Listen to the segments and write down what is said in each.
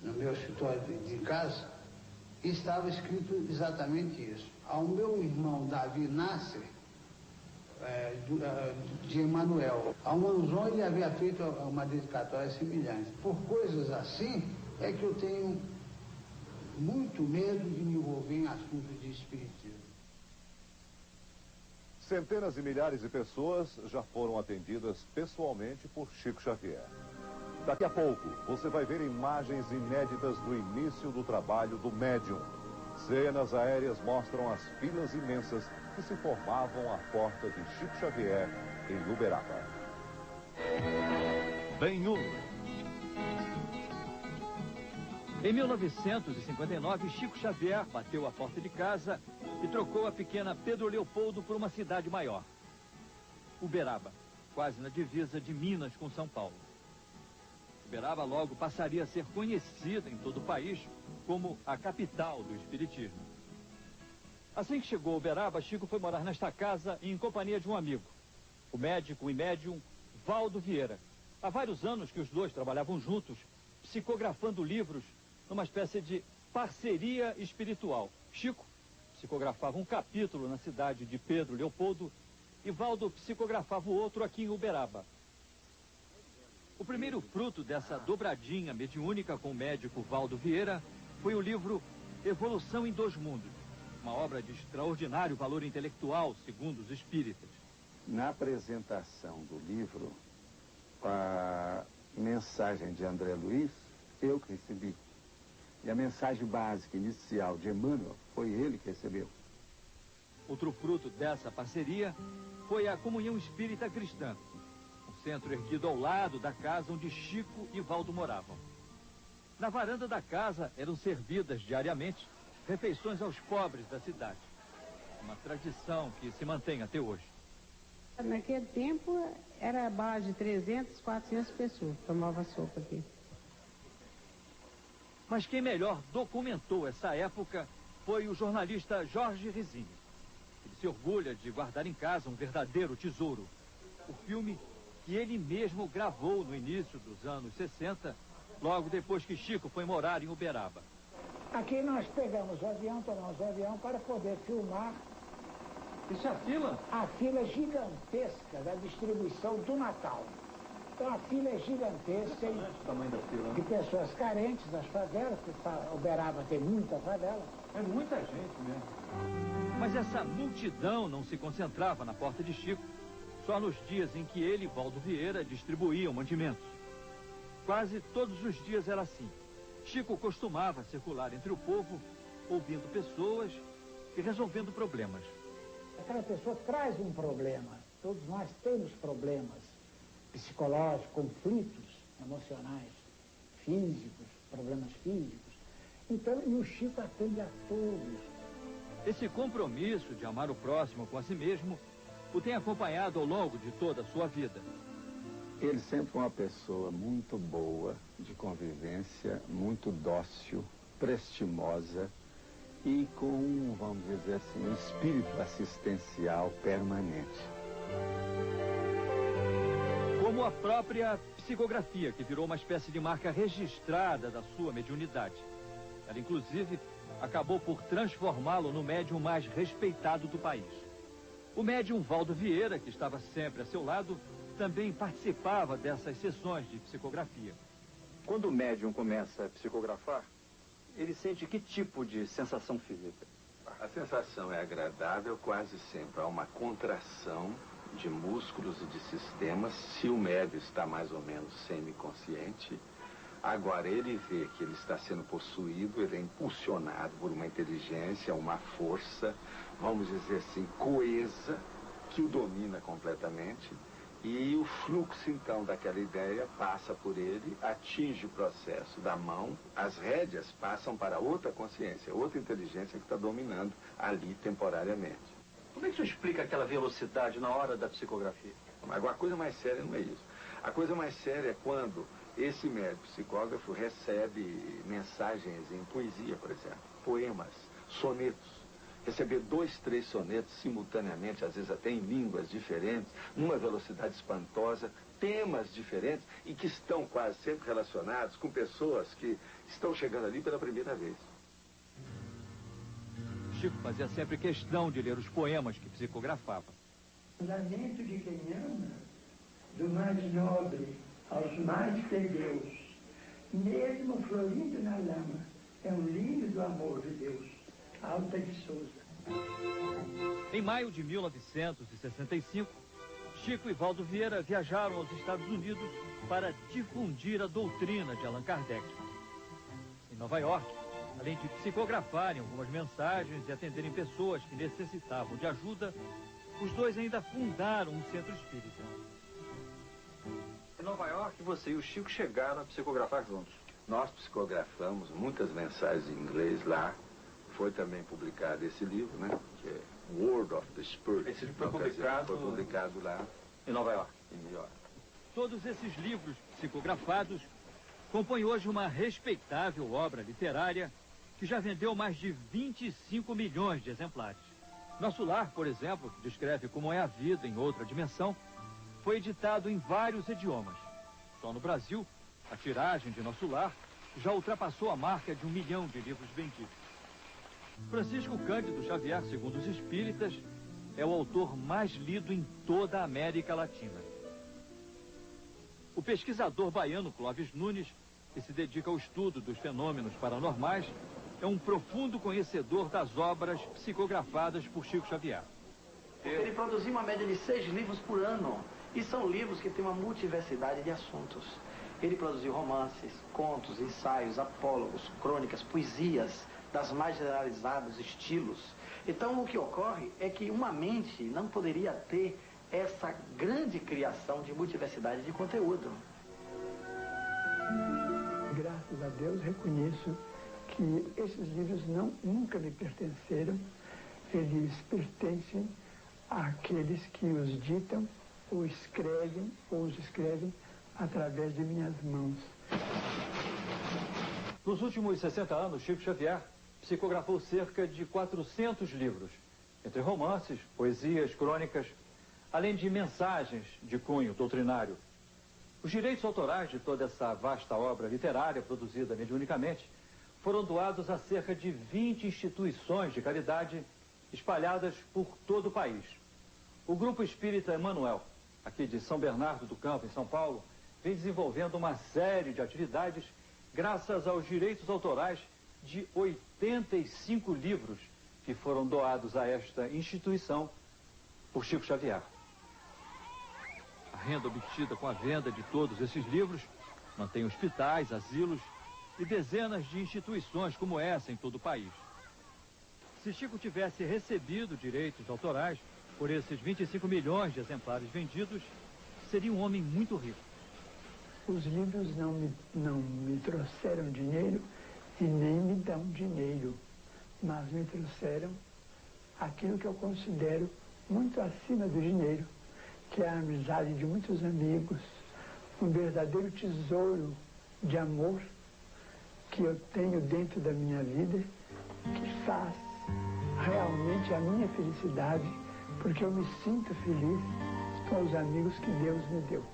no meu escritório de casa, e estava escrito exatamente isso. Ao meu irmão Davi Nasser, de Emanuel, ao Manzon, ele havia feito uma dedicatória semelhante. Por coisas assim, é que eu tenho muito medo de me envolver em assuntos de espiritismo. Centenas de milhares de pessoas já foram atendidas pessoalmente por Chico Xavier. Daqui a pouco, você vai ver imagens inéditas do início do trabalho do médium. Cenas aéreas mostram as filas imensas que se formavam à porta de Chico Xavier, em Uberaba. Ben-Hur. Em 1959, Chico Xavier bateu a porta de casa e trocou a pequena Pedro Leopoldo por uma cidade maior. Uberaba, quase na divisa de Minas com São Paulo. Uberaba logo passaria a ser conhecida em todo o país como a capital do espiritismo. Assim que chegou a Uberaba, Chico foi morar nesta casa em companhia de um amigo, o médico e médium Valdo Vieira. Há vários anos que os dois trabalhavam juntos, psicografando livros numa espécie de parceria espiritual. Chico psicografava um capítulo na cidade de Pedro Leopoldo e Valdo psicografava o outro aqui em Uberaba. O primeiro fruto dessa dobradinha mediúnica com o médico Valdo Vieira foi o livro Evolução em Dois Mundos, uma obra de extraordinário valor intelectual, segundo os espíritas. Na apresentação do livro, a mensagem de André Luiz, eu que recebi. E a mensagem básica inicial de Emmanuel, foi ele que recebeu. Outro fruto dessa parceria foi a Comunhão Espírita Cristã, um centro erguido ao lado da casa onde Chico e Valdo moravam. Na varanda da casa eram servidas diariamente refeições aos pobres da cidade. Uma tradição que se mantém até hoje. Naquele tempo era a base de 300, 400 pessoas que tomavam sopa aqui. Mas quem melhor documentou essa época foi o jornalista Jorge Rezende. Ele se orgulha de guardar em casa um verdadeiro tesouro. O filme que ele mesmo gravou no início dos anos 60, logo depois que Chico foi morar em Uberaba. Aqui nós pegamos o avião, tomamos o avião para poder filmar. Isso é a fila? A fila gigantesca da distribuição do Natal. Então a fila é gigantesca O tamanho da fila, de pessoas carentes das favelas, porque Uberaba tem muita favela. É muita gente mesmo. Mas essa multidão não se concentrava na porta de Chico só nos dias em que ele e Valdo Vieira distribuíam mantimentos. Quase todos os dias era assim. Chico costumava circular entre o povo, ouvindo pessoas e resolvendo problemas. Aquela pessoa traz um problema. Todos nós temos problemas psicológicos, conflitos emocionais, físicos, problemas físicos. Então, e o Chico atende a todos. Esse compromisso de amar o próximo com a si mesmo o tem acompanhado ao longo de toda a sua vida. Ele sempre foi uma pessoa muito boa de convivência, muito dócil, prestimosa e com, vamos dizer assim, um espírito assistencial permanente. Como a própria psicografia, que virou uma espécie de marca registrada da sua mediunidade. Ela, inclusive, acabou por transformá-lo no médium mais respeitado do país. O médium Valdo Vieira, que estava sempre a seu lado, também participava dessas sessões de psicografia. Quando o médium começa a psicografar, ele sente que tipo de sensação física? A sensação é agradável quase sempre. Há uma contração de músculos e de sistemas, se o médium está mais ou menos semiconsciente. Agora, ele vê que ele está sendo possuído, ele é impulsionado por uma inteligência, uma força, vamos dizer assim, coesa, que o domina completamente. E o fluxo, então, daquela ideia passa por ele, atinge o processo da mão, as rédeas passam para outra consciência, outra inteligência que está dominando ali temporariamente. Como é que o senhor explica aquela velocidade na hora da psicografia? Agora, a coisa mais séria não é isso. A coisa mais séria é quando esse médico psicógrafo recebe mensagens em poesia, por exemplo, poemas, sonetos. Receber 2, 3 sonetos simultaneamente, às vezes até em línguas diferentes, numa velocidade espantosa, temas diferentes e que estão quase sempre relacionados com pessoas que estão chegando ali pela primeira vez. Chico fazia sempre questão de ler os poemas que psicografava. Lamento de quem ama, do mais nobre aos mais plebeus, mesmo florindo na lama, é um lírio do amor de Deus. Alta de Souza. Em maio de 1965, Chico e Valdo Vieira viajaram aos Estados Unidos para difundir a doutrina de Allan Kardec. Em Nova York, além de psicografarem algumas mensagens e atenderem pessoas que necessitavam de ajuda, os dois ainda fundaram um centro espírita. Em Nova York, você e o Chico chegaram a psicografar juntos. Nós psicografamos muitas mensagens em inglês lá. Foi também publicado esse livro, né? Que é Word of the Spirit. Esse livro foi publicado lá em Nova York. Em New York. Todos esses livros psicografados compõem hoje uma respeitável obra literária que já vendeu mais de 25 milhões de exemplares. Nosso Lar, por exemplo, que descreve como é a vida em outra dimensão, foi editado em vários idiomas. Só no Brasil, a tiragem de Nosso Lar já ultrapassou a marca de 1 milhão de livros vendidos. Francisco Cândido Xavier, segundo os espíritas, é o autor mais lido em toda a América Latina. O pesquisador baiano Clóvis Nunes, que se dedica ao estudo dos fenômenos paranormais, é um profundo conhecedor das obras psicografadas por Chico Xavier. Ele produziu uma média de 6 livros por ano, e são livros que têm uma multiversidade de assuntos. Ele produziu romances, contos, ensaios, apólogos, crônicas, poesias, das mais generalizados estilos. Então, o que ocorre é que uma mente não poderia ter essa grande criação de multiversidade de conteúdo. Graças a Deus, reconheço que esses livros nunca me pertenceram. Eles pertencem àqueles que os ditam, ou os escrevem através de minhas mãos. Nos últimos 60 anos, Chico Xavier psicografou cerca de 400 livros, entre romances, poesias, crônicas, além de mensagens de cunho doutrinário. Os direitos autorais de toda essa vasta obra literária produzida mediunicamente foram doados a cerca de 20 instituições de caridade espalhadas por todo o país. O Grupo Espírita Emmanuel, aqui de São Bernardo do Campo, em São Paulo, vem desenvolvendo uma série de atividades graças aos direitos autorais de 85 livros que foram doados a esta instituição por Chico Xavier. A renda obtida com a venda de todos esses livros mantém hospitais, asilos e dezenas de instituições como essa em todo o país. Se Chico tivesse recebido direitos autorais por esses 25 milhões de exemplares vendidos, seria um homem muito rico. Os livros não me trouxeram dinheiro e nem me dão dinheiro, mas me trouxeram aquilo que eu considero muito acima do dinheiro, que é a amizade de muitos amigos, um verdadeiro tesouro de amor que eu tenho dentro da minha vida, que faz realmente a minha felicidade, porque eu me sinto feliz com os amigos que Deus me deu.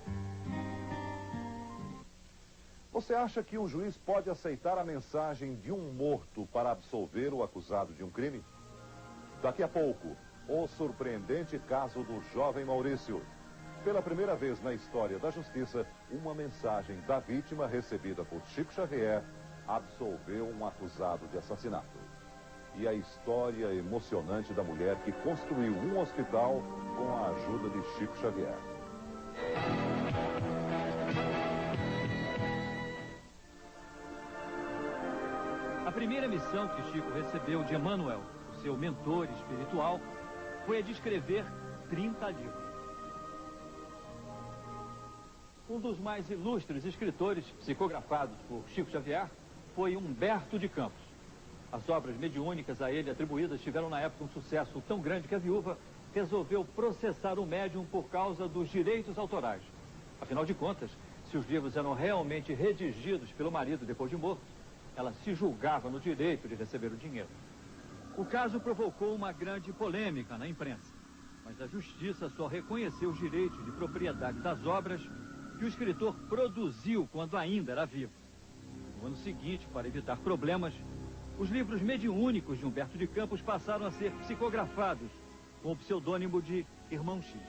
Você acha que um juiz pode aceitar a mensagem de um morto para absolver o acusado de um crime? Daqui a pouco, o surpreendente caso do jovem Maurício. Pela primeira vez na história da justiça, uma mensagem da vítima recebida por Chico Xavier absolveu um acusado de assassinato. E a história emocionante da mulher que construiu um hospital com a ajuda de Chico Xavier. A primeira missão que Chico recebeu de Emmanuel, o seu mentor espiritual, foi a de escrever 30 livros. Um dos mais ilustres escritores psicografados por Chico Xavier foi Humberto de Campos. As obras mediúnicas a ele atribuídas tiveram na época um sucesso tão grande que a viúva resolveu processar o médium por causa dos direitos autorais. Afinal de contas, se os livros eram realmente redigidos pelo marido depois de morto, ela se julgava no direito de receber o dinheiro. O caso provocou uma grande polêmica na imprensa, mas a justiça só reconheceu os direitos de propriedade das obras que o escritor produziu quando ainda era vivo. No ano seguinte, para evitar problemas, os livros mediúnicos de Humberto de Campos passaram a ser psicografados com o pseudônimo de Irmão X.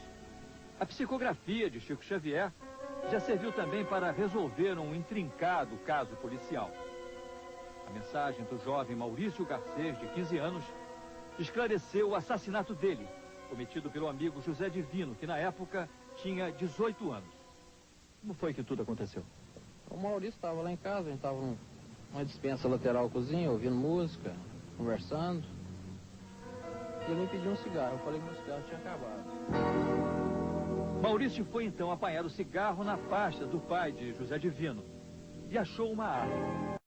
A psicografia de Chico Xavier já serviu também para resolver um intrincado caso policial. A mensagem do jovem Maurício Garcês, de 15 anos, esclareceu o assassinato dele, cometido pelo amigo José Divino, que na época tinha 18 anos. Como foi que tudo aconteceu? O Maurício estava lá em casa, a gente estava numa dispensa lateral cozinha, ouvindo música, conversando. E ele me pediu um cigarro, eu falei que meu cigarro tinha acabado. Maurício foi então apanhar o cigarro na pasta do pai de José Divino e achou uma arma.